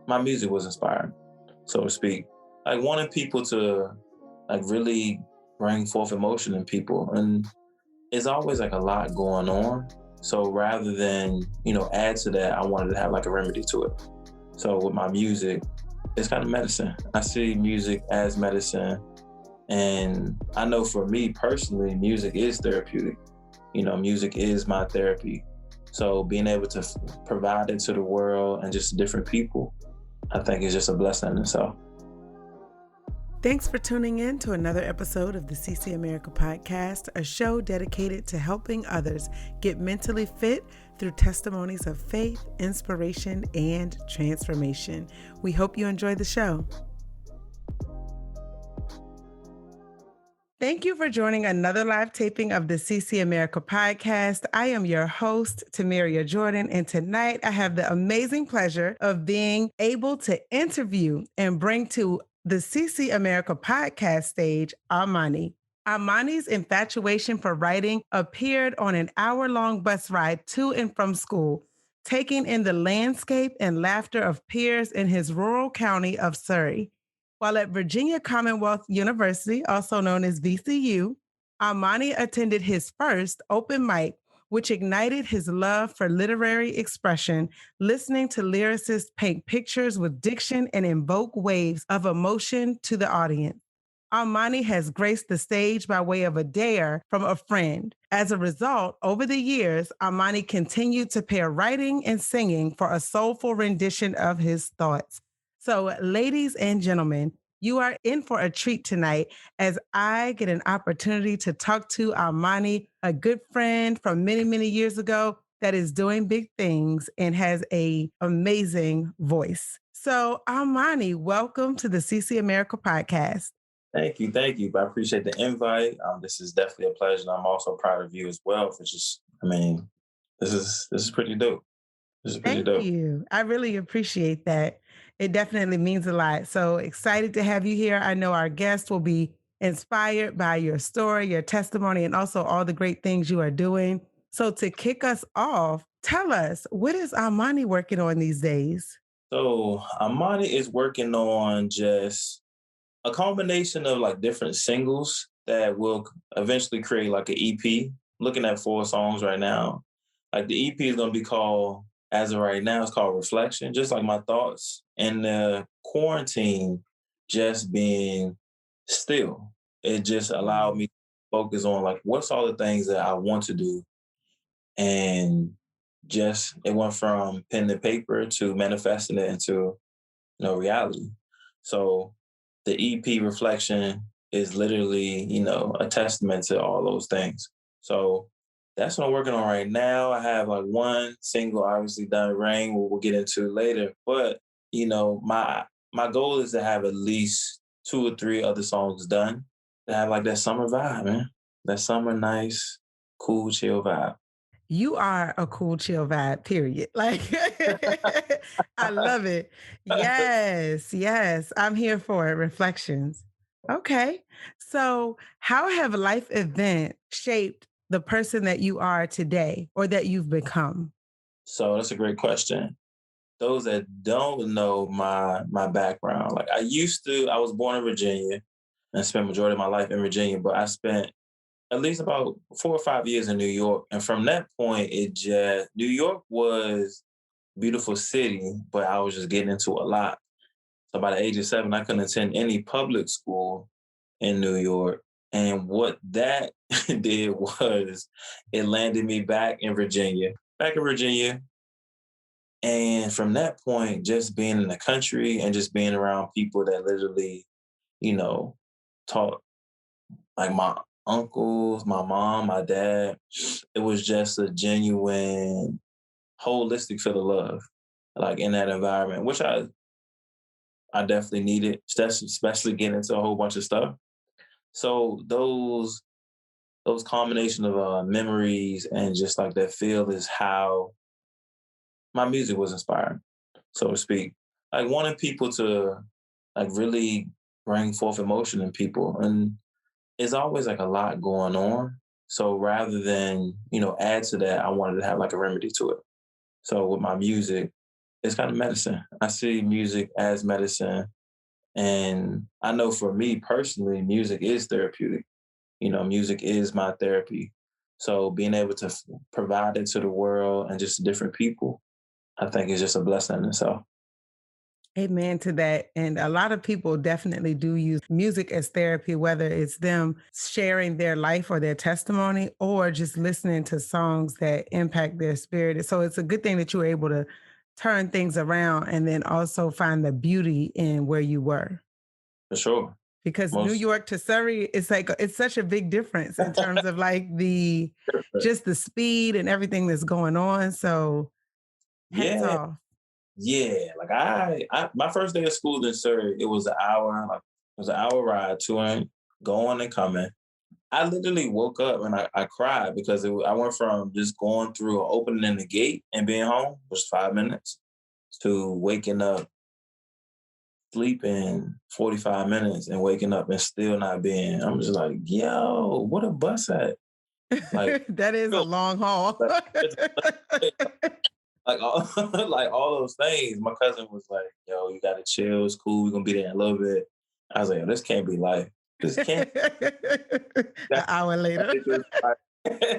my music was inspiring, so to speak. Like wanting people to like really bring forth emotion in people. And it's always like a lot going on. So rather than, add to that, I wanted to have like a remedy to it. So with my music, it's kind of medicine. I see music as medicine. And I know for me personally, music is therapeutic. Music is my therapy. So being able to provide it to the world and just different people, I think is just a blessing in itself. Thanks for tuning in to another episode of the CC America Podcast, a show dedicated to helping others get mentally fit through testimonies of faith, inspiration, and transformation. We hope you enjoy the show. Thank you for joining another live taping of the CC America Podcast. I am your host, Tamiria Jordan, and tonight I have the amazing pleasure of being able to interview and bring to the CC America Podcast stage Ahmoni. Ahmoni's infatuation for writing appeared on an hour-long bus ride to and from school, taking in the landscape and laughter of peers in his rural county of Surry. While at Virginia Commonwealth University, also known as VCU, Ahmoni attended his first open mic, which ignited his love for literary expression, listening to lyricists paint pictures with diction and invoke waves of emotion to the audience. Ahmoni has graced the stage by way of a dare from a friend. As a result, over the years, Ahmoni continued to pair writing and singing for a soulful rendition of his thoughts. So, ladies and gentlemen, you are in for a treat tonight as I get an opportunity to talk to Ahmoni, a good friend from many, many years ago that is doing big things and has an amazing voice. So, Ahmoni, welcome to the CC America Podcast. Thank you. Thank you. I appreciate the invite. This is definitely a pleasure. And I'm also proud of you as well for this is pretty dope. This is pretty Thank dope. you. I really appreciate that. It definitely means a lot. So excited to have you here. I know our guests will be inspired by your story, your testimony, and also all the great things you are doing. So to kick us off, tell us, what is Ahmoni working on these days? So Ahmoni is working on just a combination of like different singles that will eventually create like an EP. Looking at 4 songs right now. Like the EP is gonna be called, as of right now, it's called Reflection, just like my thoughts in the quarantine, just being still. It just allowed me to focus on like what's all the things that I want to do. And just it went from pen to paper to manifesting it into reality. So the EP Reflection is literally, a testament to all those things. So that's what I'm working on right now. I have like one single obviously done, Rain, we'll get into later. But, my goal is to have at least 2 or 3 other songs done to have like that summer vibe, man. That summer nice, cool, chill vibe. You are a cool, chill vibe, period. Like, I love it. Yes, yes. I'm here for it. Reflections. Okay. So, how have life events shaped the person that you are today or that you've become? So that's a great question. Those that don't know my background, like I was born in Virginia and spent majority of my life in Virginia, but I spent at least about 4 or 5 years in New York. And from that point, New York was a beautiful city, but I was just getting into a lot. So by the age of 7, I couldn't attend any public school in New York. And what that did was it landed me back in Virginia. And from that point, just being in the country and just being around people that literally, you know, taught like my uncles, my mom, my dad, it was just a genuine, holistic feel of love, like in that environment, which I definitely needed, especially getting into a whole bunch of stuff. So those combination of memories and just like that feel is how my music was inspired, so to speak. Like wanting people to like really bring forth emotion in people. And it's always like a lot going on. So rather than, add to that, I wanted to have like a remedy to it. So with my music, it's kind of medicine. I see music as medicine. And I know for me personally, music is therapeutic. Music is my therapy. So being able to provide it to the world and just different people, I think is just a blessing in itself. Amen to that. And a lot of people definitely do use music as therapy, whether it's them sharing their life or their testimony or just listening to songs that impact their spirit. So it's a good thing that you were able to turn things around and then also find the beauty in where you were. For sure. Because New Most York to Surrey, it's like it's such a big difference in terms of like the just the speed and everything that's going on. So hats yeah, off. yeah. Like I my first day of school in Surrey, it was an hour, like it was an hour ride to and going and coming. I literally woke up and I cried because I went from just going through or opening the gate and being home, which was 5 minutes, to waking up, sleeping 45 minutes and waking up and still not being. I'm just like, yo, what a bus at. Like, That is a yo, long haul. it's like all, like all those things. My cousin was like, yo, you gotta chill, it's cool, we're gonna be there in a little bit. I was like, yo, this can't be life. This can't An hour later.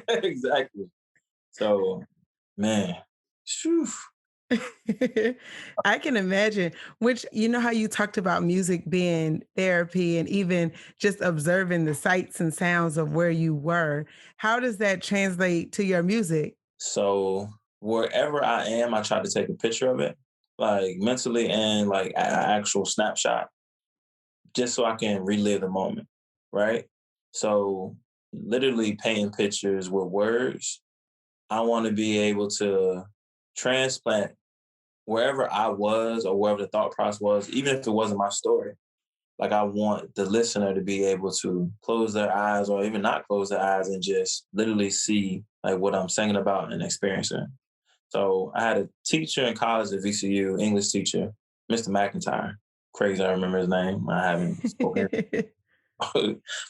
exactly. So man, phew. I can imagine, which you know how you talked about music being therapy and even just observing the sights and sounds of where you were. How does that translate to your music? So wherever I am, I try to take a picture of it, like mentally and like an actual snapshot, just so I can relive the moment, right? So literally painting pictures with words, I want to be able to transplant wherever I was or wherever the thought process was, even if it wasn't my story. Like I want the listener to be able to close their eyes or even not close their eyes and just literally see like what I'm singing about and experiencing. So I had a teacher in college at VCU, English teacher, Mr. McIntyre. Crazy, I remember his name. I haven't spoken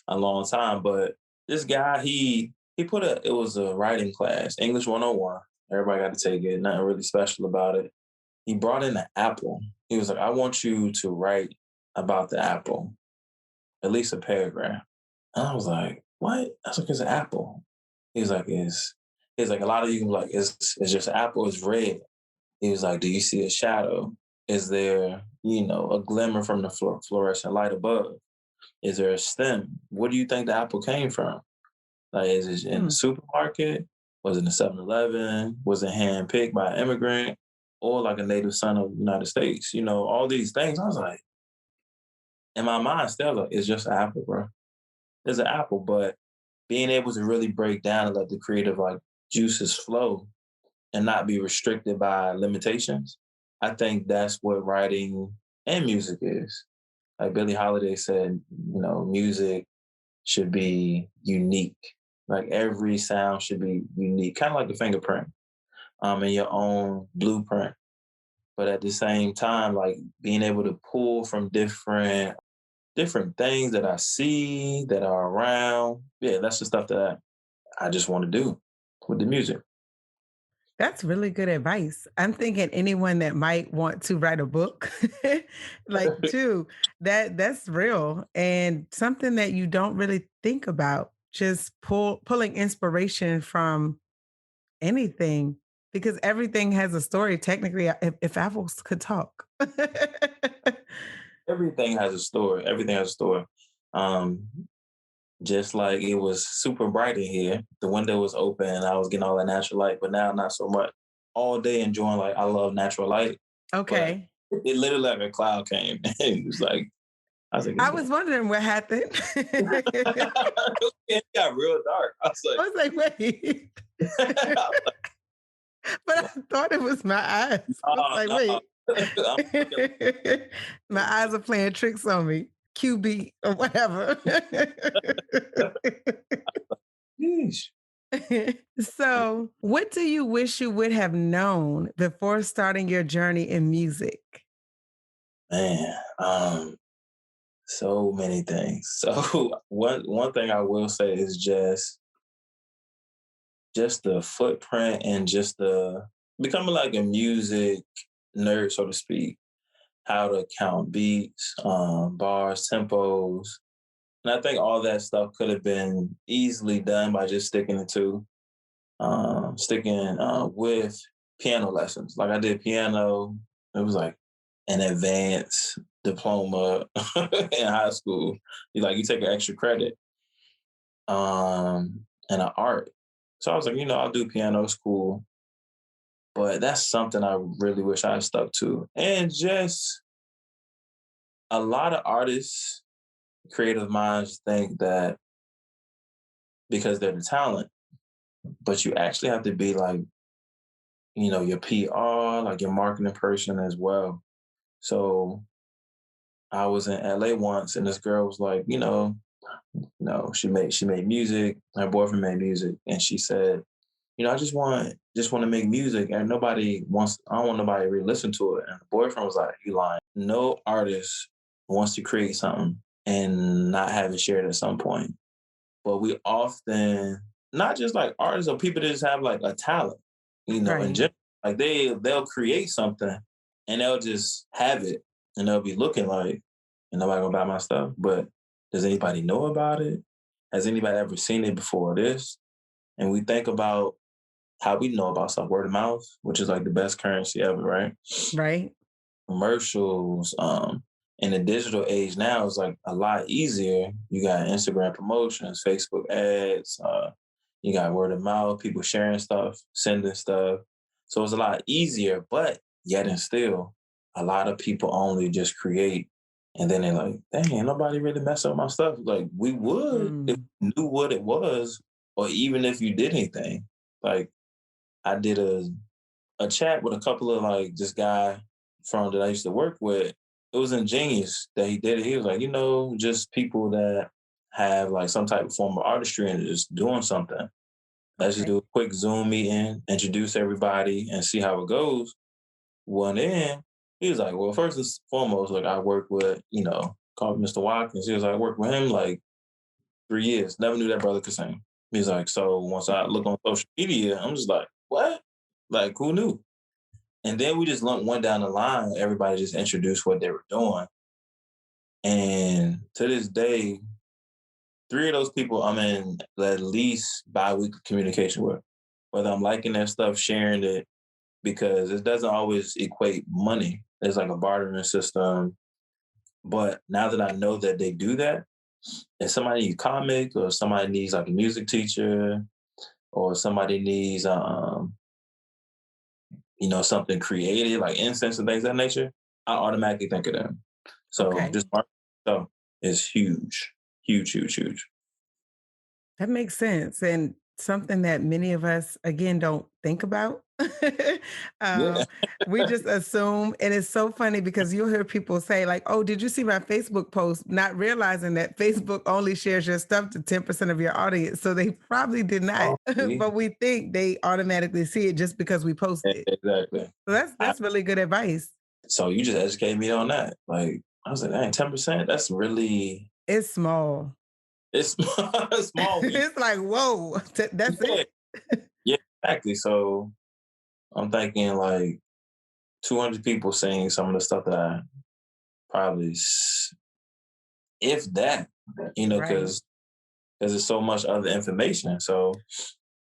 a long time, but this guy, he put it was a writing class, English 101. Everybody got to take it. Nothing really special about it. He brought in an apple. He was like, I want you to write about the apple, at least a paragraph. And I was like, what? I was like, it's an apple. He's like, a lot of you can be like, it's just an apple, it's red. He was like, do you see a shadow? Is there, a glimmer from the fluorescent light above? Is there a stem? What do you think the apple came from? Like, is it in the Hmm. supermarket? Was it in a 7-Eleven? Was it handpicked by an immigrant? Or like a native son of the United States? All these things. I was like, in my mind, still, like, it's just an apple, bro. It's an apple, but being able to really break down and let the creative like juices flow and not be restricted by limitations. I think that's what writing and music is. Like Billie Holiday said, music should be unique. Like every sound should be unique, kind of like a fingerprint, in your own blueprint. But at the same time, like being able to pull from different things that I see that are around. Yeah, that's the stuff that I just want to do with the music. That's really good advice. I'm thinking anyone that might want to write a book, like too, that's real and something that you don't really think about. Just pulling inspiration from anything because everything has a story. Technically, if apples could talk. Everything has a story. Everything has a story. Um, just like it was super bright in here, the window was open, and I was getting all that natural light. But now, not so much. All day enjoying like I love natural light, but Okay. it literally like a cloud came and it was like I was like, it's I going. was wondering what happened. It got real dark. I was I was like, wait. like, But I thought it was my eyes. I was oh like, no. wait. I'm looking My eyes are playing tricks on me. QB or whatever. Yeesh. So, what do you wish you would have known before starting your journey in music? Man, so many things. So one thing I will say is just the footprint and just the becoming like a music nerd, so to speak, how to count beats, bars, tempos. And I think all that stuff could have been easily done by just sticking with piano lessons. Like I did piano. It was like an advanced diploma in high school. You take an extra credit and an art. So I was like, I'll do piano school. But that's something I really wish I had stuck to. And just a lot of artists, creative minds think that because they're the talent, but you actually have to be like, your PR, like your marketing person as well. So I was in LA once and this girl was like, she made music, her boyfriend made music, and she said, I just want to make music and I don't want nobody to really listen to it. And the boyfriend was like, you lying. No artist wants to create something and not have it shared at some point. But we often, not just like artists or people that just have like a talent, in Right. general, like they'll create something and they'll just have it and they'll be looking like, and nobody gonna buy my stuff. But does anybody know about it? Has anybody ever seen it before this? And we think about how we know about stuff, word of mouth, which is like the best currency ever, right? Right. Commercials, in the digital age now is like a lot easier. You got Instagram promotions, Facebook ads, you got word of mouth, people sharing stuff, sending stuff. So it's a lot easier, but yet and still, a lot of people only just create and then they're like, dang, ain't nobody really mess up my stuff. Like we would if Mm. you knew what it was, or even if you did anything. Like I did a chat with a couple of like this guy from that I used to work with. It was ingenious that he did it. He was like, just people that have like some type of form of artistry and just doing something. Let's just Okay. do a quick Zoom meeting, introduce everybody, and see how it goes. Well, then he was like, well, first and foremost, like I work with, called Mr. Watkins. He was like, I worked with him like 3 years. Never knew that brother could sing. He's like, so once I look on social media, I'm just like, what? Like, who knew? And then we just went down the line. Everybody just introduced what they were doing. And to this day, three of those people I'm in at least bi-weekly communication with, whether I'm liking their stuff, sharing it, because it doesn't always equate money. There's like a bartering system. But now that I know that they do that, if somebody needs comic or somebody needs like a music teacher or somebody needs something creative like incense and things of that nature, I automatically think of them. So Okay. just marketing stuff is huge, huge, huge, huge. That makes sense, and something that many of us, again, don't think about. Yeah. um, we just assume, and it's so funny because you'll hear people say, like, "Oh, did you see my Facebook post?" Not realizing that Facebook only shares your stuff to 10% of your audience, so they probably did not. Oh, see? But we think they automatically see it just because we posted. Exactly. So that's I, that's really good advice. so you just educated me on that. Like I was like, dang, 10%, that's really It's small. it's small. It's like, whoa, that's Yeah, it. yeah, exactly. So I'm thinking like 200 people saying some of the stuff that I probably, if that, Right. because there's so much other information. So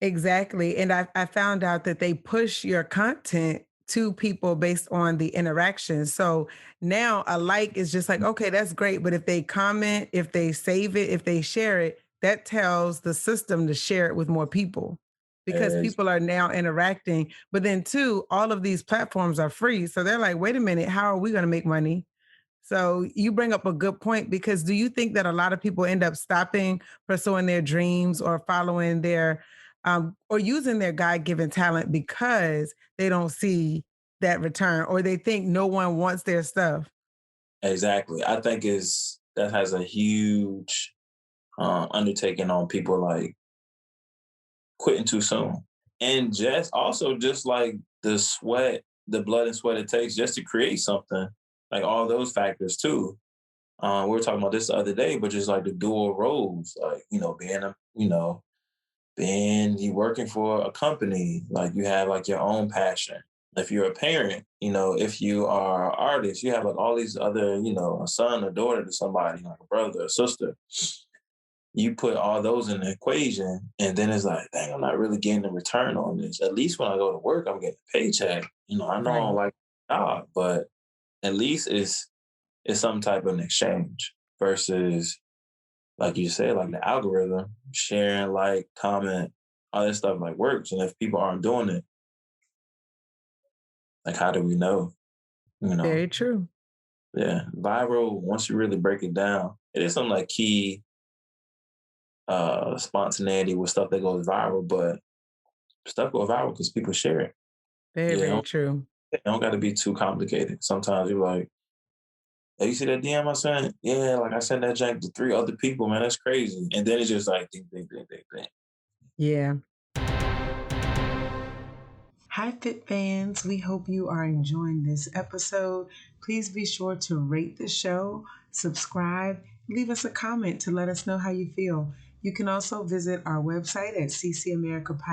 Exactly. And I found out that they push your content to people based on the interaction. So now a like is just like, okay, that's great. But if they comment, if they save it, if they share it, that tells the system to share it with more people because ex- people are now interacting. But then, too, all of these platforms are free. So they're like, wait a minute, how are we going to make money? So you bring up a good point because do you think that a lot of people end up stopping pursuing their dreams or following their or using their God-given talent because they don't see that return or they think no one wants their stuff? exactly. I think is that has a huge undertaking on people like quitting too soon. And just like the blood and sweat it takes just to create something, like all those factors too. We were talking about this the other day, but just like the dual roles, like, being you working for a company, like you have like your own passion. If you're a parent, if you are an artist, you have like all these other, a son, a daughter to somebody, like a brother, a sister. You put all those in the equation, and then it's like, dang, I'm not really getting a return on this. At least when I go to work, I'm getting a paycheck. I know I don't Right. like the job, but at least it's some type of an exchange versus, like you said, like the algorithm, sharing, like, comment, all this stuff like works. And if people aren't doing it, like, how do we know? You know, Very true. yeah, viral. Once you really break it down, it is some like key spontaneity with stuff that goes viral, but stuff goes viral because people share it. Very, Yeah, very true. it don't got to be too complicated. Sometimes you're like, "Hey, you see that DM I sent? Yeah, like I sent that jank to 3 other people, man. That's crazy." And then it's just like, ding, ding, ding, ding, ding. Yeah. Hi, Fit fans. We hope you are enjoying this episode. Please be sure to rate the show, subscribe, leave us a comment to let us know how you feel. You can also visit our website at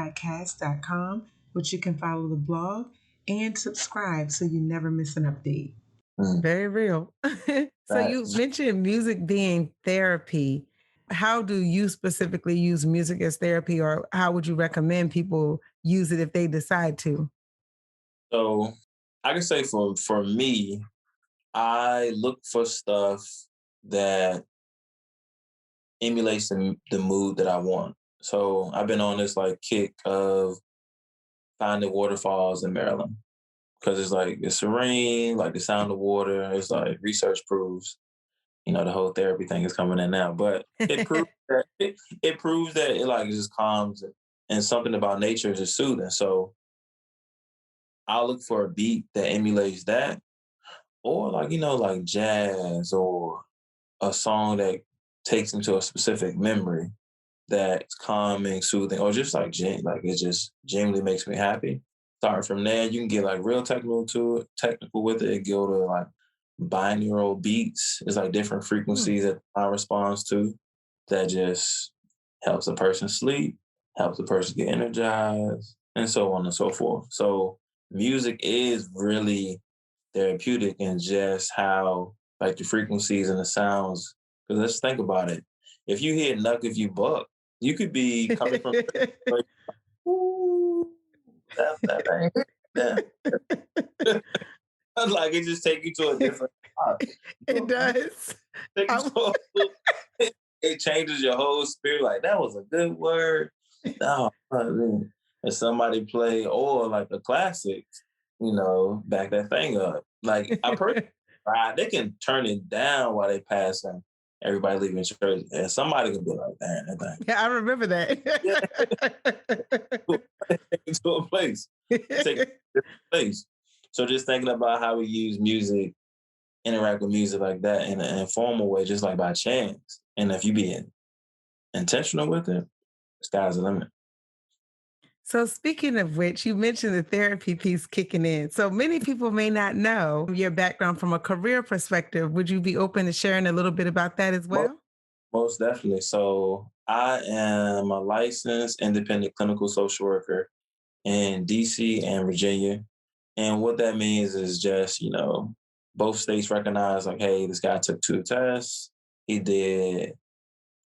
ccamericapodcast.com, which you can follow the blog and subscribe so you never miss an update. Mm, Very real. So you that's mentioned music being therapy. How do you specifically use music as therapy, or how would you recommend people use it if they decide to? so. I can say for me, I look for stuff that emulates the mood that I want. So I've been on this like kick of finding waterfalls in Maryland because it's like it's serene, like the sound of water. It's like research proves, the whole therapy thing is coming in now, but it proves that it proves that it like just calms it, and something about nature is just soothing. So I'll look for a beat that emulates that, or like like jazz or a song that takes me to a specific memory that's calming, soothing, or just like like it just genuinely makes me happy. Start from there, you can get like real technical with it. Go to like binaural beats. It's like different Hmm. frequencies that I responds to that just helps a person sleep, helps a person get energized, and so on and so forth. So music is really therapeutic in just how like the frequencies and the sounds. Because let's think about it. If you hear "Nuck If You Buck," you could be coming from like, "Ooh, that thing." Yeah. Like it just take you to a different spot. It does. Take you I- to it changes your whole spirit. Like that was a good word. No, and somebody play or like a classic, back that thing up. Like I personally, they can turn it down while they passing everybody leaving church, and somebody can be like, "Damn, that thing." Yeah, I remember Yeah, that. take it to a place. Take it to a different place. So just thinking about how we use music, interact with music like that in an informal way, just like by chance. And if you be intentional with it, the sky's the limit. So, speaking of which, you mentioned the therapy piece kicking in. So, many people may not know your background from a career perspective. Would you be open to sharing a little bit about that as Most, well? most definitely. So I am a licensed independent clinical social worker in DC and Virginia. And what that means is just, both states recognize like, hey, this guy took 2 tests. He did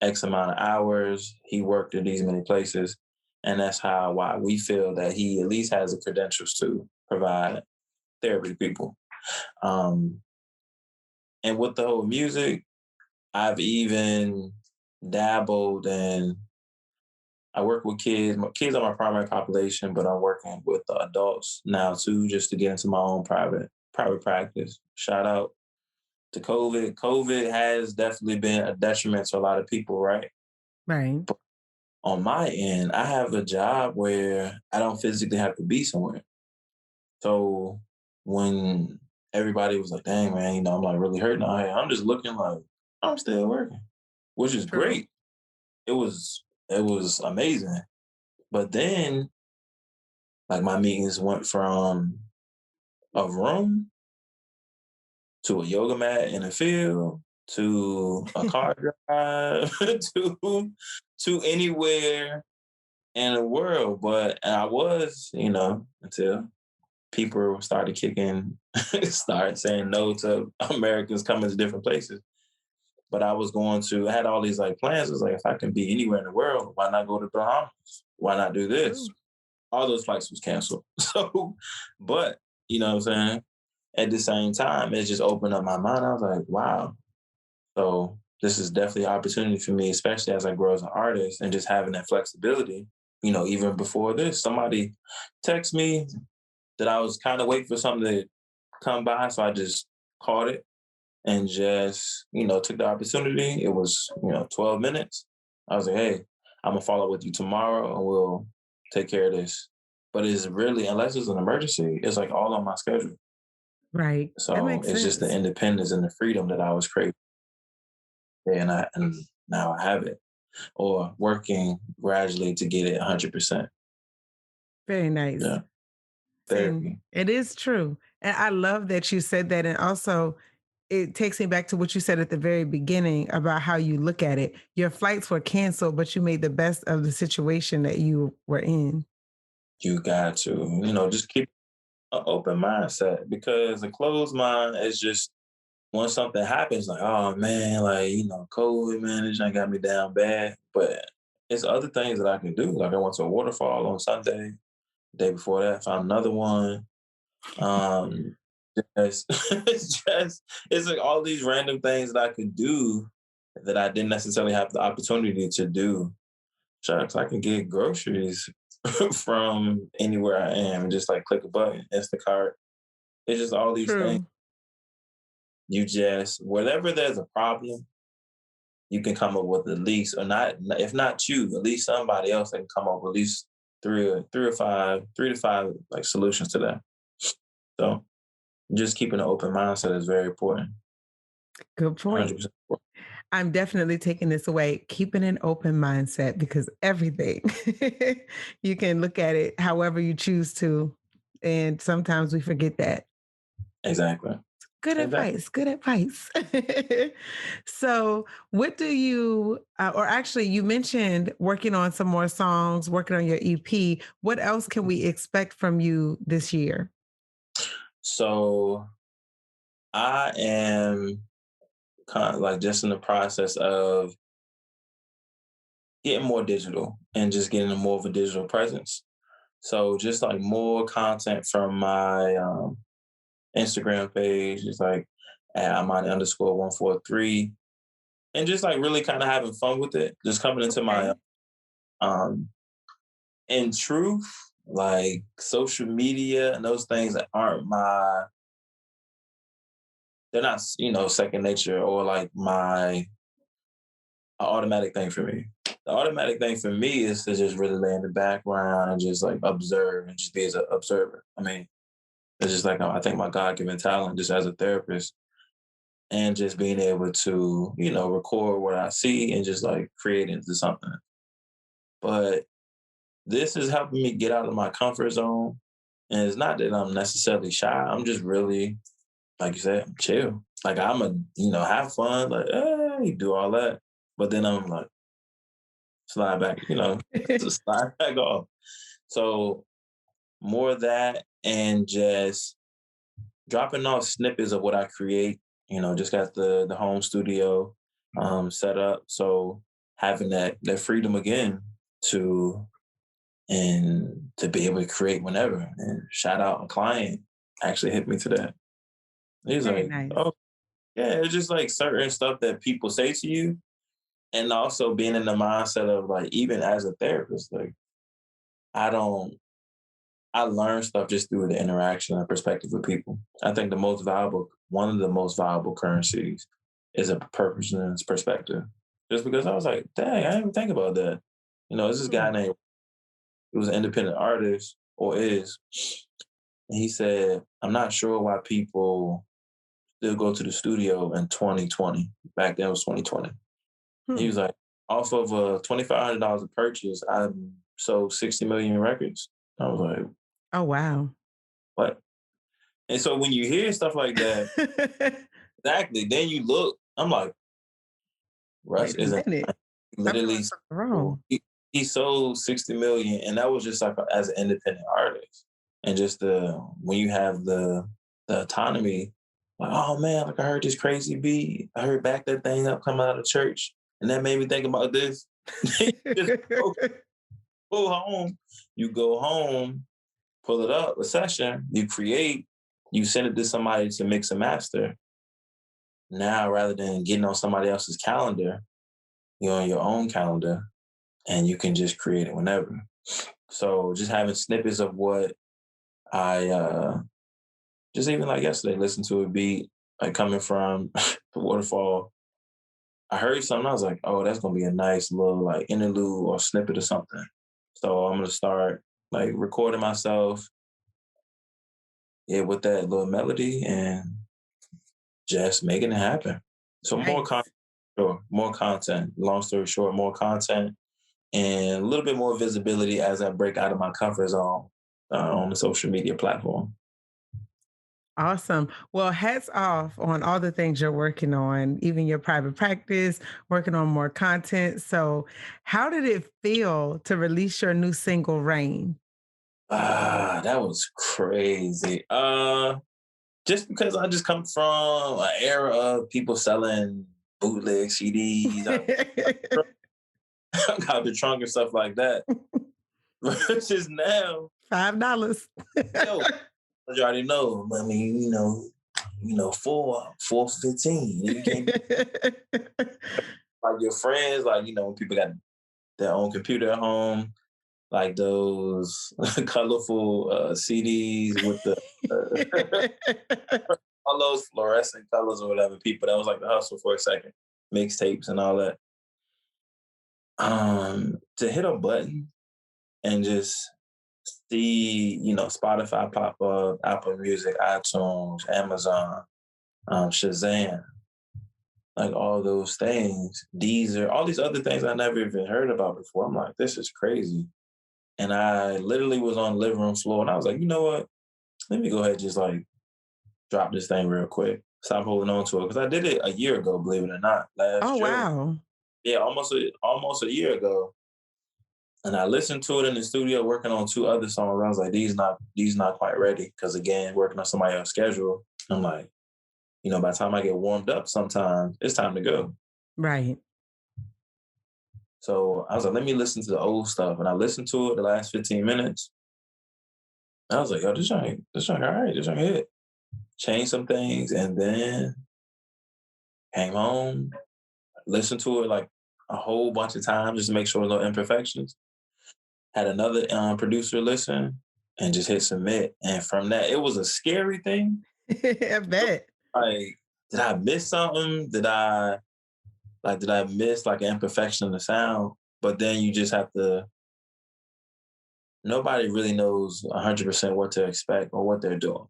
X amount of hours. He worked in these many places. And that's why we feel that he at least has the credentials to provide therapy to people. Um, and with the whole music, I've even dabbled in. I work with kids. My kids are my primary population, but I'm working with adults now too, just to get into my own private practice. Shout out to COVID. COVID has definitely been a detriment to a lot of people, right? Right. But on my end, I have a job where I don't physically have to be somewhere. So when everybody was like, "Dang man, I'm like really hurting out here," I'm just looking like I'm still working, which is True. great. It was amazing. But then like my meetings went from a room to a yoga mat in a field to a car drive to anywhere in the world. But I was, until people started started saying no to Americans coming to different places. But I had all these like plans. It was like, if I can be anywhere in the world, why not go to Bahamas? Why not do this? True. All those flights was canceled. So, but you know what I'm saying? At the same time, it just opened up my mind. I was like, wow. So this is definitely an opportunity for me, especially as I grow as an artist and just having that flexibility. Even before this, somebody text me that I was kind of waiting for something to come by. So I just caught it and just, took the opportunity. It was, 12 minutes. I was like, hey, I'm gonna follow up with you tomorrow and we'll take care of this. But it's really, unless it's an emergency, it's like all on my schedule. Right. That So makes it's just the sense. independence and the freedom that I was craving. And now I have it. Or working gradually to get it 100%. Very nice. Yeah. And Therapy. it is true. And I love that you said that. And also, it takes me back to what you said at the very beginning about how you look at it. Your flights were canceled, but you made the best of the situation that you were in. You got to, just keep an open mindset, because a closed mind is just, once something happens, like, oh man, like, COVID, man, this ain't got me down bad. But it's other things that I can do. Like I went to a waterfall on Sunday. The day before that, found another one. Um, it's like all these random things that I could do that I didn't necessarily have the opportunity to do. Shucks, I can get groceries from anywhere I am and just like click a button, Instacart. It's just all these things. True. You just, whenever there's a problem, you can come up with at least, or not, if not you, at least somebody else that can come up with at least three to five like solutions to that. So just keeping an open mindset is very important. Good point. 100%. I'm definitely taking this away, keeping an open mindset because everything you can look at it however you choose to. And sometimes we forget that. Exactly. Good Exactly. advice. Good advice. So, what do you, or actually, you mentioned working on some more songs, working on your EP. What else can we expect from you this year? So I am kind of like just in the process of getting more digital and just getting more of a digital presence. So just like more content from my Instagram page, just like at Ahmoni underscore 143, and just like really kind of having fun with it. Just coming into my Okay. um in truth, like social media and those things that aren't they're not, second nature or like my automatic thing for me. The automatic thing for me is to just really lay in the background and just like observe and just be as an observer. I mean, it's just like I think my God given talent just as a therapist, and just being able to, record what I see and just like create into something. But this is helping me get out of my comfort zone. And it's not that I'm necessarily shy. I'm just really, like you said, chill. Like I'm have fun, like, hey, do all that. But then I'm like, slide back, just slide back off. So more of that, and just dropping off snippets of what I create. Just got the home studio set up. So having that freedom again to and to be able to create whenever. And shout out a client actually hit me to that. He's Very like, nice. oh yeah, it's just like certain stuff that people say to you. And also being in the mindset of like, even as a therapist, like I don't I learn stuff just through the interaction and perspective of people. I think one of the most valuable currencies is a person's perspective. Just because I was like, dang, I didn't even think about that. There's this guy Hmm. named, he was an independent artist, or is, and he said, I'm not sure why people still go to the studio in 2020. Back then it was 2020. He Hmm. was like, off of a $2,500 of purchase, I sold 60 million records. I was like, Oh, wow. what? And so when you hear stuff like that, exactly, then you look, I'm like, Russ Wait a isn't minute. I'm literally doing something wrong. he sold 60 million, and that was just like as an independent artist. And just when you have the autonomy, like, oh man, like I heard this crazy beat. I heard back that thing up coming out of church. And that made me think about this. Just go home. You go home, pull it up, a session, you create, you send it to somebody to mix and master. Now, rather than getting on somebody else's calendar, you're on your own calendar and you can just create it whenever. So just having snippets of what I just even like yesterday, listen to a beat like coming from the waterfall. I heard something, I was like, oh, that's gonna be a nice little like interlude or snippet or something. So I'm gonna start like recording myself, yeah, with that little melody and just making it happen. So more content, Nice. sure, more content. Long story short, more content and a little bit more visibility as I break out of my comfort zone on the social media platform. Awesome. Well, hats off on all the things you're working on, even your private practice, working on more content. So, how did it feel to release your new single, Rain? That was crazy. Just because I just come from an era of people selling bootleg CDs out the trunk and stuff like that. Versus now, $5. yo, you already know. I mean, four for 15. You can't be like your friends, like when people got their own computer at home, like those colorful CDs with the all those fluorescent colors or whatever. People that was like the hustle for a second, mixtapes and all that. To hit a button and just see, Spotify pop up, Apple Music, iTunes, Amazon, Shazam, like all those things. These are all these other things I never even heard about before. I'm like, this is crazy. And I literally was on the living room floor and I was like, you know what? Let me go ahead and just like drop this thing real quick. Stop holding on to it. Because I did it a year ago, believe it or not, Oh, last June. wow. Yeah, almost a year ago. And I listened to it in the studio working on two other songs. I was like, these not quite ready. Cause again, working on somebody else's schedule. I'm like, by the time I get warmed up sometimes, it's time to go. Right. So I was like, let me listen to the old stuff. And I listened to it the last 15 minutes. I was like, yo, this joint, all right, this joint hit. Changed some things and then came home, listened to it like a whole bunch of times just to make sure no imperfections. Had another producer listen and just hit submit. And from that, it was a scary thing. I bet. Like, did I miss something? Did I miss like an imperfection in the sound? But then you just have to, nobody really knows 100% what to expect or what they're doing.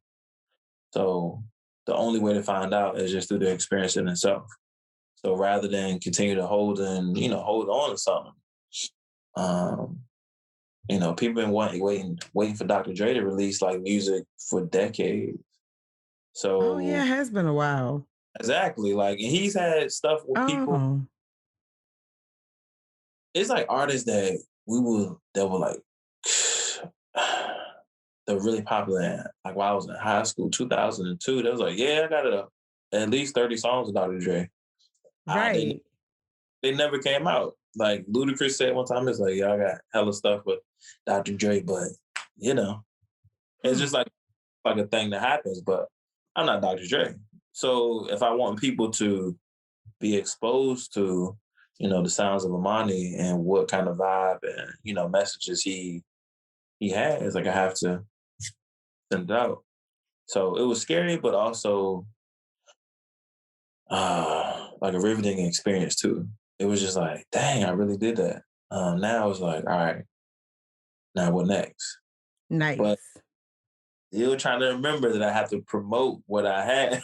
So the only way to find out is just through the experience in itself. So rather than continue to hold on to something, um, people been waiting for Dr. Dre to release like music for decades. Oh, yeah, So it has been a while. exactly, like, and he's had stuff with people. Oh, It's like artists that were like they're really popular. Like while I was in high school, 2002, they was like, yeah, I got at least 30 songs with Dr. Dre. I didn't. right. They never came out. Like Ludacris said one time, it's like, yeah, I got hella stuff with Dr. Dre, but you know, it's Hmm. just like a thing that happens. But I'm not Dr. Dre, so if I want people to be exposed to, the sounds of Ahmoni and what kind of vibe and messages he has, like I have to send it out. So it was scary, but also like a riveting experience too. It was just like, dang, I really did that. Now it's like, all right, now what next? But Nice. still trying to remember that I have to promote what I have.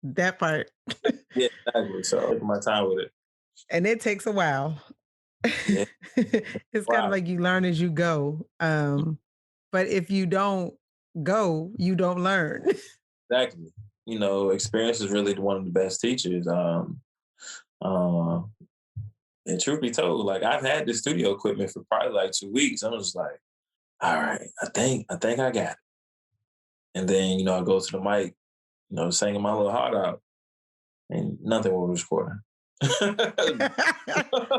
That part. Yeah, exactly. So taking my time with it. And it takes a while. Yeah, It's kind of wow, like you learn as you go. But if you don't go, you don't learn. exactly. Experience is really one of the best teachers. Uh, and truth be told, like I've had this studio equipment for probably like 2 weeks. I was like, all right, I think I got it. And then, I go to the mic, singing my little heart out, and nothing was recording.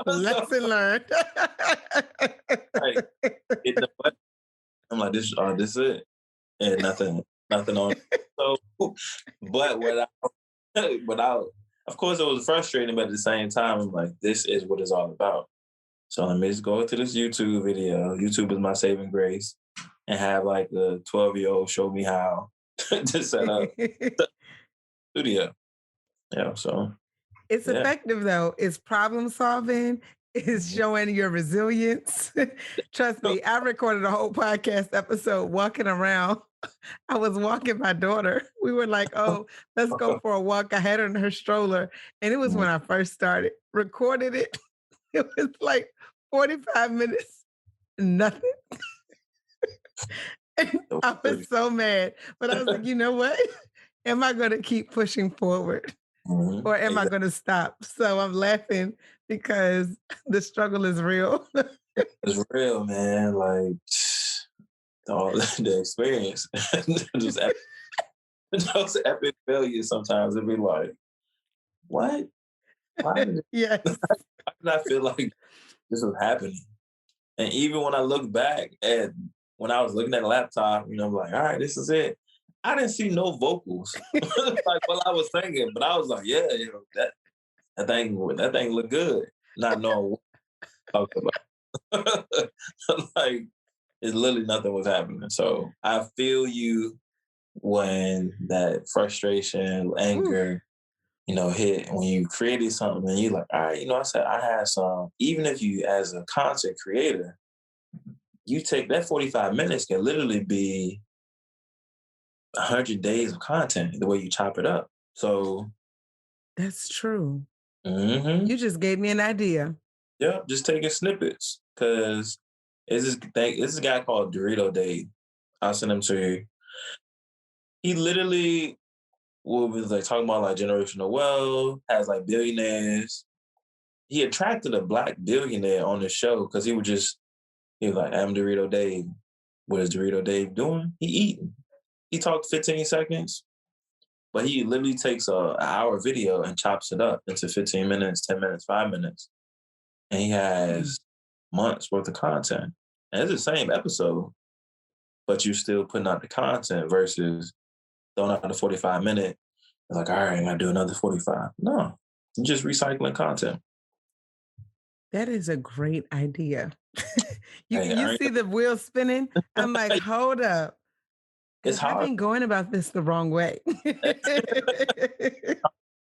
So, Lesson learned. like, hit the button. I'm like, this is it. And nothing on. So, but without, of course, it was frustrating, but at the same time, I'm like, this is what it's all about. So let me just go to this YouTube video. YouTube is my saving grace, and have like a 12-year-old show me how to set up the studio. Yeah, so It's yeah. effective though. It's problem solving. It's Mhm. showing your resilience. Trust me, I recorded a whole podcast episode walking around. I was walking my daughter. We were like, oh, let's go for a walk. I had her in her stroller. And it was when I first started. Recorded it. It was like 45 minutes, nothing. And I was so mad. But I was like, you know what? Am I going to keep pushing forward? Mhm. Or am I going to stop? So I'm laughing because the struggle is real. It's real, man. Like all the experience, just those epic failures. Sometimes it'd be like, what? Why did, Yes. why did I feel like this was happening? And even when I look back at when I was looking at the laptop, I'm like, all right, this is it. I didn't see no vocals like while I was singing, but I was like, yeah, that thing looked good. Not knowing what I was talking about. Like it's literally nothing was happening. So I feel you when that frustration, Oof. anger, hit when you created something and you like, all right, I said I had some, even if you as a content creator, you take that 45 minutes can literally be 100 days of content the way you chop it up. So, That's true. hmm You just gave me an idea. yeah, just taking snippets because it's this guy called Dorito Dave. I'll send him to you. He literally was like talking about like generational wealth, has like billionaires. He attracted a black billionaire on the show because he was like, I'm Dorito Dave. What is Dorito Dave doing? He eating. He talked 15 seconds. But he literally takes an hour video and chops it up into 15 minutes, 10 minutes, 5 minutes. And he Hmm. has months worth of content. And it's the same episode, but you're still putting out the content versus throwing out the 45-minute. It's like, all right, I gotta do another 45. No, you're just recycling content. That is a great idea. you Hey, you see the wheel spinning? I'm like, hold up. it's Because I've hard. been going about this the wrong way.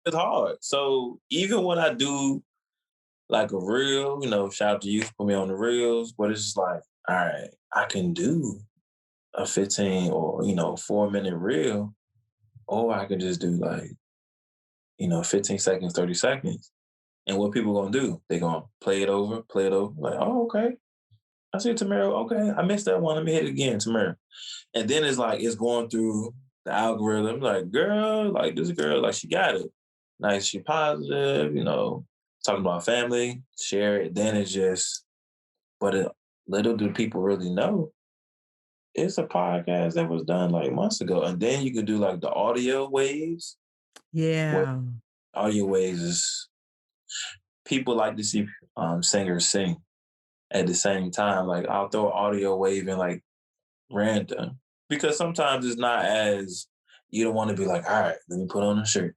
It's hard. So even when I do like a reel, shout out to you for putting me on the reels, but it's just like, all right, I can do a 15 or 4-minute reel, or I can just do like 15 seconds, 30 seconds. And what people gonna do? They gonna play it over. Like, oh, okay. I see Tamara. Okay, I missed that one. Let me hit it again, Tamara. And then it's like it's going through the algorithm. Like, girl, like this girl, like she got it. Nice, she positive. Talking about family, share it. Then it's just, but little do people really know it's a podcast that was done like months ago. And then you could do like the audio waves. Where Yeah. audio waves is people like to see singers sing at the same time. Like I'll throw an audio wave in like random because sometimes it's not as you don't want to be like, all right, let me put on a shirt.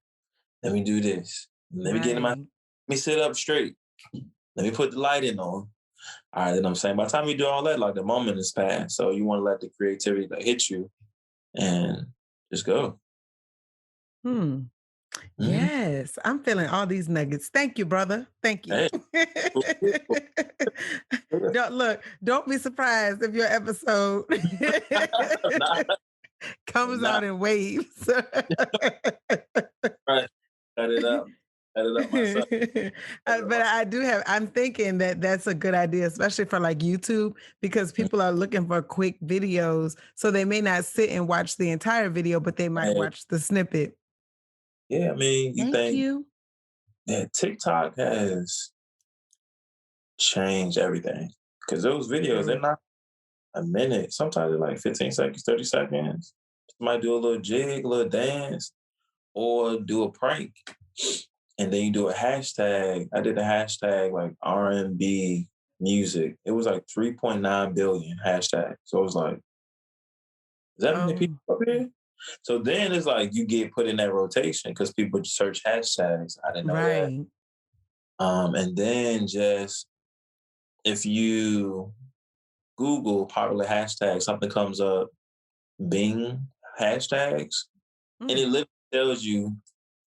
Let me do this. Let me get in my, let Right. me sit up straight. Let me put the lighting on. All right, then I'm saying by the time you do all that, like the moment is past. So you want to let the creativity like hit you and just go. Hmm. Mhm. Yes, I'm feeling all these nuggets. Thank you, brother. Thank you. Hey, Don't be surprised if your episode not, comes not out in waves. right. Cut it up. Cut it up myself. Cut it up But I do have, I'm thinking that that's a good idea, especially for like YouTube, because myself. people are looking for quick videos. So they may not sit and watch the entire video, but they might Hey, watch the snippet. yeah, I mean, you Thank think you. that TikTok has changed everything because those videos they're True. not. a minute. Sometimes it's like 15 seconds, 30 seconds. Might do a little jig, a little dance, or do a prank. And then you do a hashtag. I did a hashtag like R&B music. It was like 3.9 billion hashtag. So it was like, is that many people Oh, up here? So then it's like you get put in that rotation because people search hashtags. I didn't know that. right. And then just if you Google popular hashtags, something comes up, Bing hashtags, and Mm. it literally tells you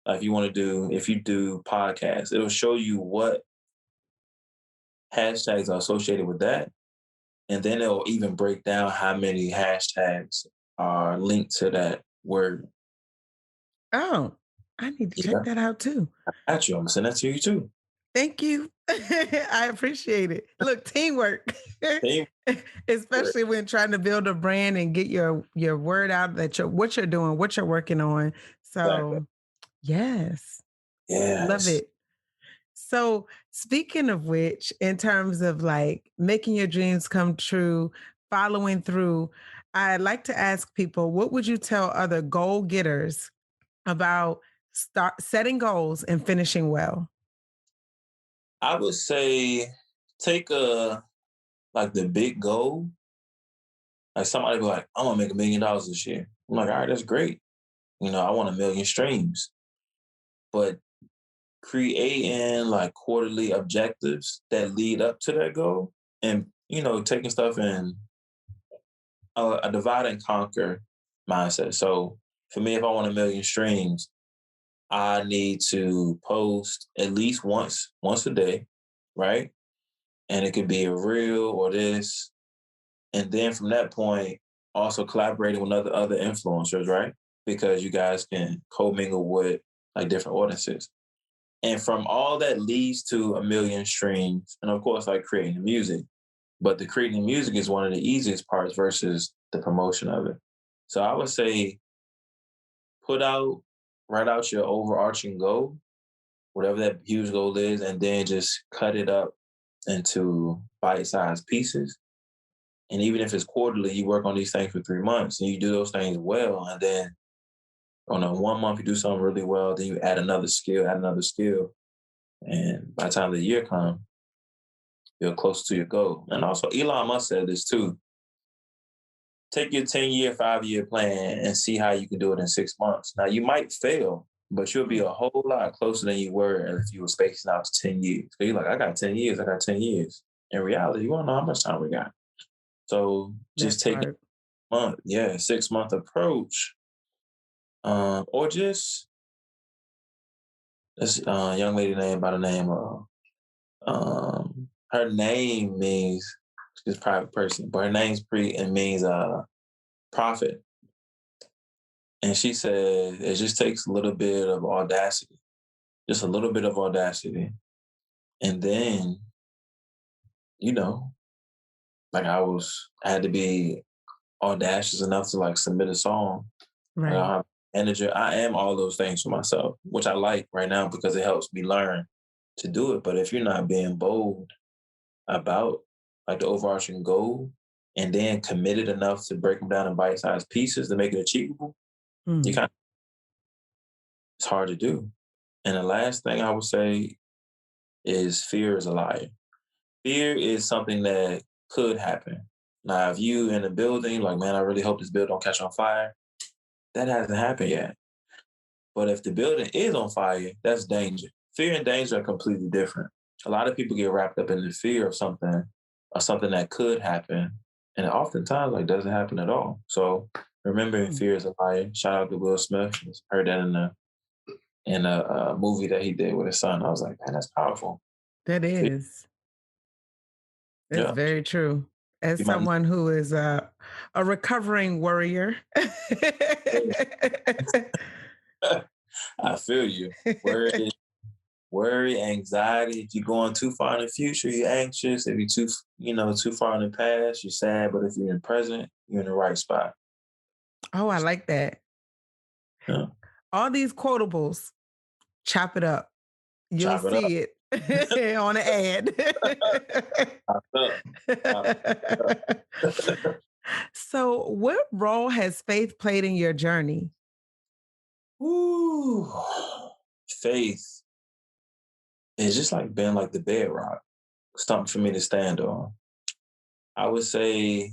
if you want to do, if you do podcasts, it'll show you what hashtags are associated with that. And then it'll even break down how many hashtags are linked to that word. Oh, I need to check Yeah, that out too. got you. I'm gonna send that to you too. Thank you. I appreciate it. Look, teamwork. Teamwork. Especially when trying to build a brand and get your word out that you're what you're doing, what you're working on. Exactly. So, yes, love Yes. it. So, speaking of which, in terms of like making your dreams come true, following through, I'd like to ask people, what would you tell other goal getters about start setting goals and finishing well? I would say take a like the big goal. Like somebody be like, I'm gonna make $1 million this year. I'm like, all right, that's great. I want 1 million streams. But creating like quarterly objectives that lead up to that goal and taking stuff in a divide and conquer mindset. So for me, if I want 1 million streams, I need to post at least once a day, right? And it could be a reel or this. And then from that point, also collaborating with other influencers, right? Because you guys can co-mingle with like different audiences. And from all that leads to 1 million streams, and of course, like creating the music. But the creating the music is one of the easiest parts versus the promotion of it. So I would say put out, write out your overarching goal, whatever that huge goal is, and then just cut it up into bite-sized pieces. And even if it's quarterly, you work on these things for 3 months and you do those things well. And then on a 1 month, you do something really well, then you add another skill, add another skill. And by the time the year comes, you're close to your goal. And also, Elon Musk said this too. Take your 10-year, 5-year plan and see how you can do it in 6 months. Now, you might fail, but you'll be Mm, a whole lot closer than you were if you were spacing out to 10 years. So you're like, I got 10 years, I got 10 years. In reality, you want to know how much time we got. So that just take a part. month, 6 month approach. Or just this young lady named by the name of her name means she's a private person, but her name's pre and means prophet. And she said it just takes a little bit of audacity, just a little bit of audacity. And then, you know, like I had to be audacious enough to like submit a song. Like I Right. have energy. I am all those things for myself, which I like right now because it helps me learn to do it. But if you're not being bold about like the overarching goal and then committed enough to break them down in bite-sized pieces to make it achievable, you Mm, kind of it's hard to do. And the last thing I would say is fear is a liar. Fear is something that could happen. Now, if you in a building, like, man, I really hope this building don't catch on fire, that hasn't happened yet. But if the building is on fire, that's danger. Fear and danger are completely different. A lot of people get wrapped up in the fear of something that could happen. And oftentimes, like, doesn't happen at all. So remembering mm. fear is a liar. Shout out to Will Smith. Heard that in a movie that he did with his son. I was like, man, that's powerful. That Fear, is. It's yeah. very true. As You might someone who is a recovering worrier. I feel you. Worry, anxiety. If you're going too far in the future, you're anxious. If you're too far in the past, you're sad. But if you're in the present, you're in the right spot. Oh, I like that. Yeah. All these quotables, chop it up. You'll Chop it up. see it. on an ad. I felt. I felt. So, what role has faith played in your journey? Ooh, faith is just like been like the bedrock, something for me to stand on. I would say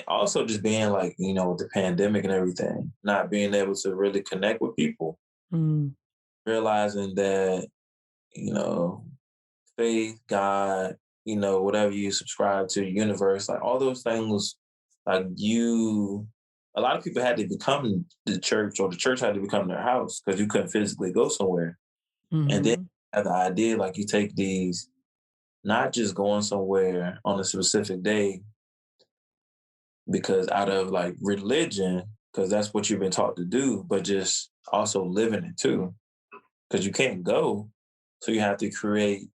also just being like, with the pandemic and everything, not being able to really connect with people, Mm, realizing that, you know, faith, God, whatever you subscribe to, the universe, like all those things, like a lot of people had to become the church or the church had to become their house because you couldn't physically go somewhere. And then mhm. you have the idea, like you take these, not just going somewhere on a specific day, because out of like religion, because that's what you've been taught to do, but just also living it too, because you can't go. So you have to create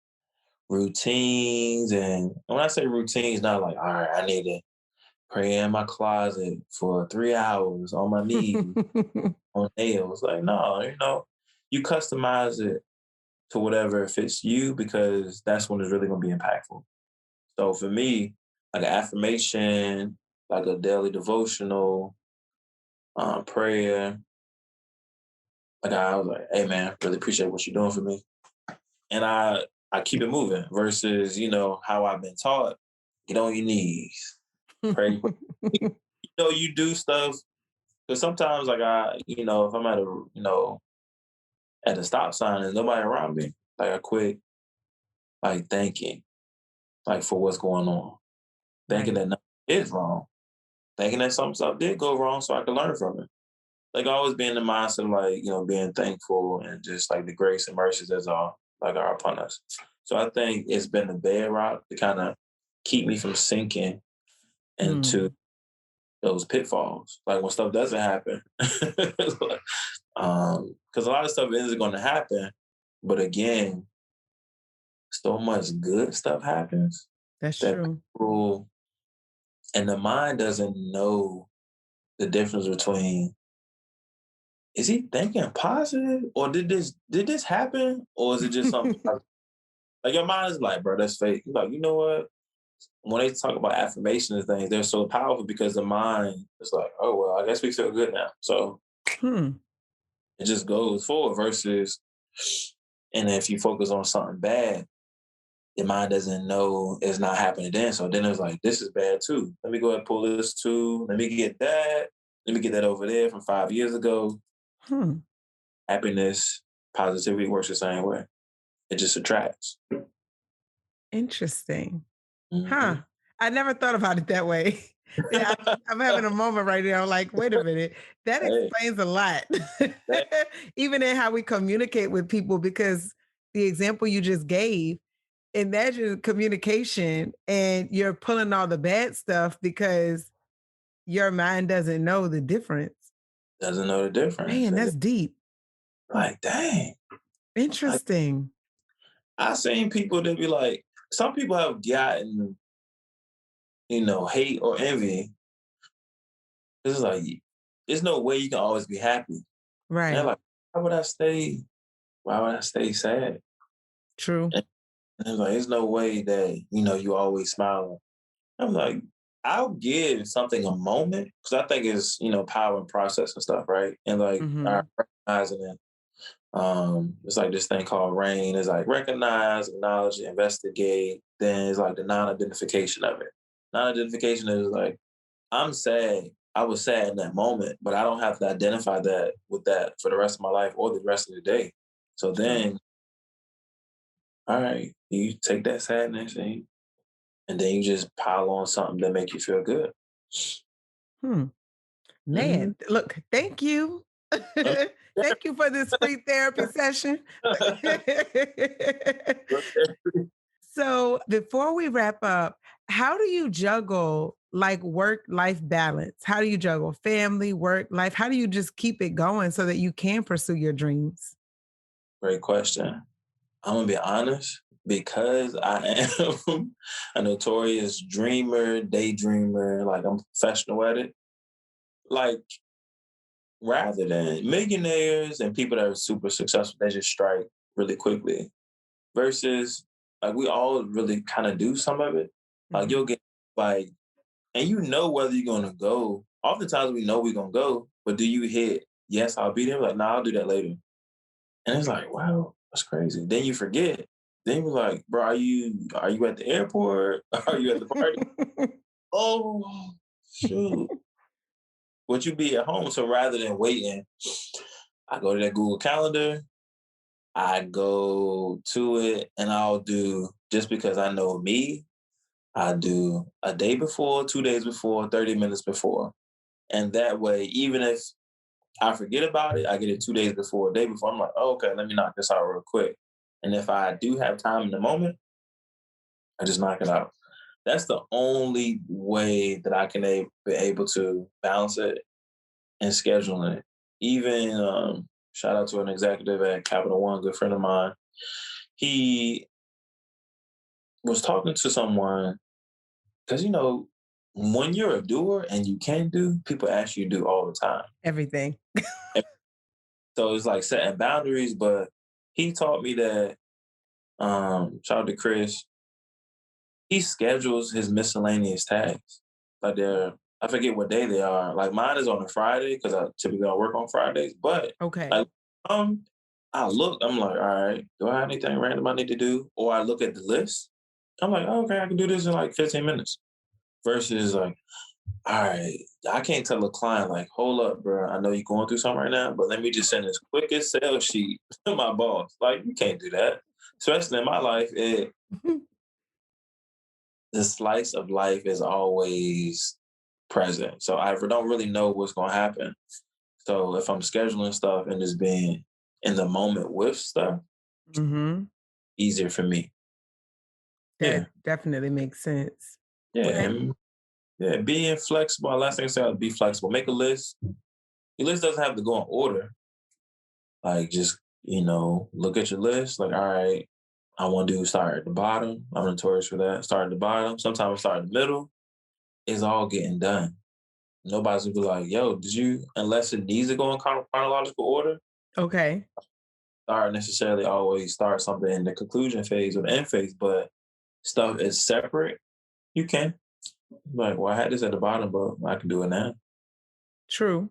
routines. And when I say routines, not like, all right, I need to pray in my closet for 3 hours on my knees, on nails. Like, no, you customize it to whatever fits you because that's when it's really going to be impactful. So for me, like an affirmation, like a daily devotional, prayer, like I was like, hey man, really appreciate what you're doing for me. And I keep it moving versus, how I've been taught, get on your knees, pray. You do stuff because sometimes like if I'm at a stop sign and there's nobody around me, like I quit like thinking like for what's going on, thinking Right. that nothing is wrong, thinking that some stuff did go wrong so I can learn from it. Like always being in the mindset of like, being thankful and just like the grace and mercies that's all like are upon us. So I think it's been the bedrock to kind of keep me from sinking into Mm, those pitfalls. Like when stuff doesn't happen. Because a lot of stuff isn't going to happen. But again, so much good stuff happens that's that true. people and the mind doesn't know the difference between is he thinking positive or did this happen or is it just something like your mind is like, bro, that's fake. You're like, you know what? When they talk about affirmations and things, they're so powerful because the mind is like, oh well, I guess we feel good now. So Hmm. it just goes forward versus and if you focus on something bad, your mind doesn't know it's not happening then. So then it's like, this is bad too. Let me go ahead and pull this too. Let me get that. Let me get that over there from 5 years ago. Hmm. Happiness, positivity works the same way. It just attracts. Interesting. Huh. Mm-hmm. I never thought about it that way. Yeah, I'm having a moment right now. Like, wait a minute. That Hey, explains a lot. that Even in how we communicate with people, because the example you just gave, imagine communication and you're pulling all the bad stuff because your mind doesn't know the difference. doesn't know the difference. Man, And that's deep. like, dang. Like Interesting. I seen people that be like, some people have gotten, hate or envy. It's like, there's no way you can always be happy. And they're Right. like, why would I stay? Why would I stay sad? True. And it's like, there's no way that, you always smiling. I'm like, I'll give something a moment because I think it's, power and process and stuff, right? And like, I Hmm. recognizing it. It's like this thing called RAIN. It's like recognize, acknowledge, investigate. Then it's like the non-identification of it. Non-identification is like, I'm sad. I was sad in that moment, but I don't have to identify that with that for the rest of my life or the rest of the day. So True. then, all right, you take that sadness and then you just pile on something that make you feel good. Hmm. Mm-hmm. Man, look, thank you. Thank you for this free therapy session. So, before we wrap up, how do you juggle like work life balance? How do you juggle family, work life? How do you just keep it going so that you can pursue your dreams? Great question. I'm gonna be honest, because I am a notorious dreamer, daydreamer, like I'm professional at it. Like rather than millionaires and people that are super successful, they just strike really quickly. versus like we all really kind of do some of it. Like you'll get like, and you know whether you're gonna go. Oftentimes we know we're gonna go, but do you hit yes, I'll be there? Like, nah, I'll do that later. And it's like, wow, that's crazy. Then you forget. Then you're like, bro, are you at the airport? Are you at the party? Oh, shoot. Would you be at home? So rather than waiting, I go to that Google Calendar, I go to it, and I'll do, just because I know me, I do a day before, 2 days before, 30 minutes before. And that way, even if I forget about it, I get it 2 days before, a day before. I'm like, oh, okay, let me knock this out real quick. And if I do have time in the moment, I just knock it out. That's the only way that I can be able to balance it and scheduling it. Even shout out to an executive at Capital One, good friend of mine. He was talking to someone because when you're a doer and you can do, people ask you to do all the time. Everything. So it's like setting boundaries, but he taught me that, shout out to Chris, he schedules his miscellaneous tasks. Like I forget what day they are. Like mine is on a Friday because I typically don't work on Fridays. But Okay. like, I look, I'm like, all right, do I have anything random I need to do? Or I look at the list. I'm like, oh, okay, I can do this in like 15 minutes. Versus like, all right, I can't tell a client like, hold up, bro, I know you're going through something right now, but let me just send this quickest sales sheet to my boss. Like, you can't do that. Especially in my life, the slice of life is always present. So I don't really know what's going to happen. So if I'm scheduling stuff and just being in the moment with stuff, easier for me. That definitely makes sense. Yeah. Being flexible. Last thing I said, be flexible. Make a list. Your list doesn't have to go in order. Like just, look at your list. Like, all right, I want to start at the bottom. I'm notorious for that. Start at the bottom. Sometimes I start in the middle. It's all getting done. Nobody's gonna be like, yo, unless it needs to go in chronological order. Okay. Start necessarily always start something in the conclusion phase or the end phase, but stuff is separate. You can. Like, well, I had this at the bottom, but I can do it now. True.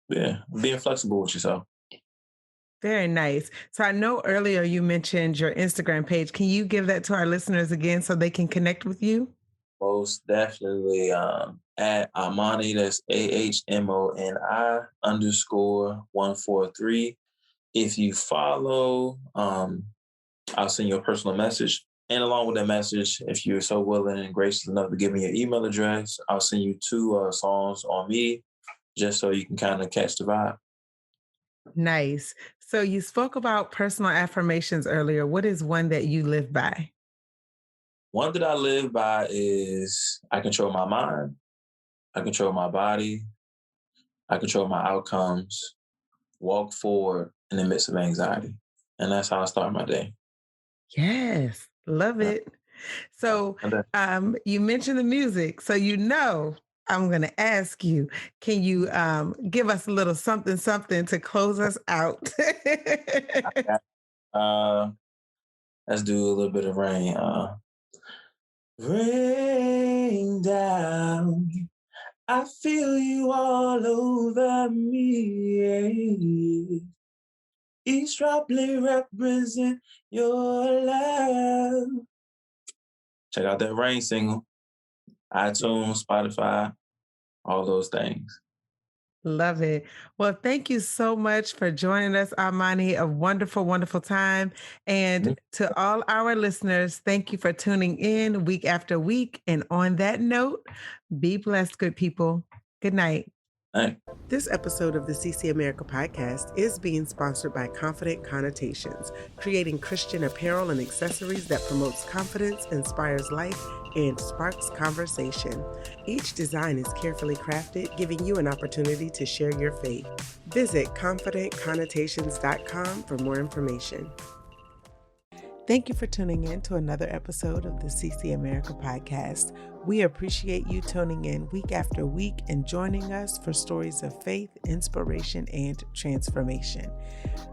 Yeah. Being flexible with yourself. Very nice. So I know earlier you mentioned your Instagram page. Can you give that to our listeners again so they can connect with you? Most definitely at Ahmoni, that's AHMONI_143. If you follow, I'll send you a personal message. And along with that message, if you're so willing and gracious enough to give me your email address, I'll send you 2 songs on me just so you can kind of catch the vibe. Nice. So you spoke about personal affirmations earlier. What is one that you live by? One that I live by is I control my mind, I control my body, I control my outcomes, walk forward in the midst of anxiety. And that's how I start my day. Yes. Love it. So you mentioned the music. So I'm going to ask you, can you give us a little something to close us out? Let's do a little bit of rain. Rain down, I feel you all over me. Each droplet represent your love. Check out that Rain single. iTunes, Spotify, all those things. Love it. Well, thank you so much for joining us, Ahmoni. A wonderful, wonderful time. And to all our listeners, thank you for tuning in week after week. And on that note, be blessed, good people. Good night. Hey. This episode of the CC America podcast is being sponsored by Confident Connotations, creating Christian apparel and accessories that promotes confidence, inspires life, and sparks conversation. Each design is carefully crafted, giving you an opportunity to share your faith. Visit confidentconnotations.com for more information. Thank you for tuning in to another episode of the CC America podcast. We appreciate you tuning in week after week and joining us for stories of faith, inspiration, and transformation.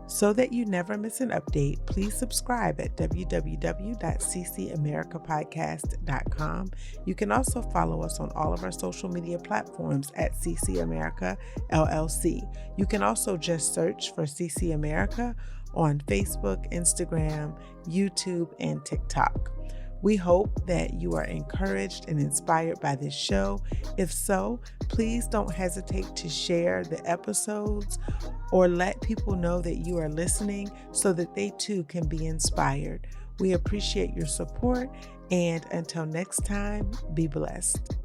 So that you never miss an update, please subscribe at www.ccamericapodcast.com. You can also follow us on all of our social media platforms at CC America LLC. You can also just search for CC America on Facebook, Instagram, YouTube, and TikTok. We hope that you are encouraged and inspired by this show. If so, please don't hesitate to share the episodes or let people know that you are listening so that they too can be inspired. We appreciate your support, and until next time, be blessed.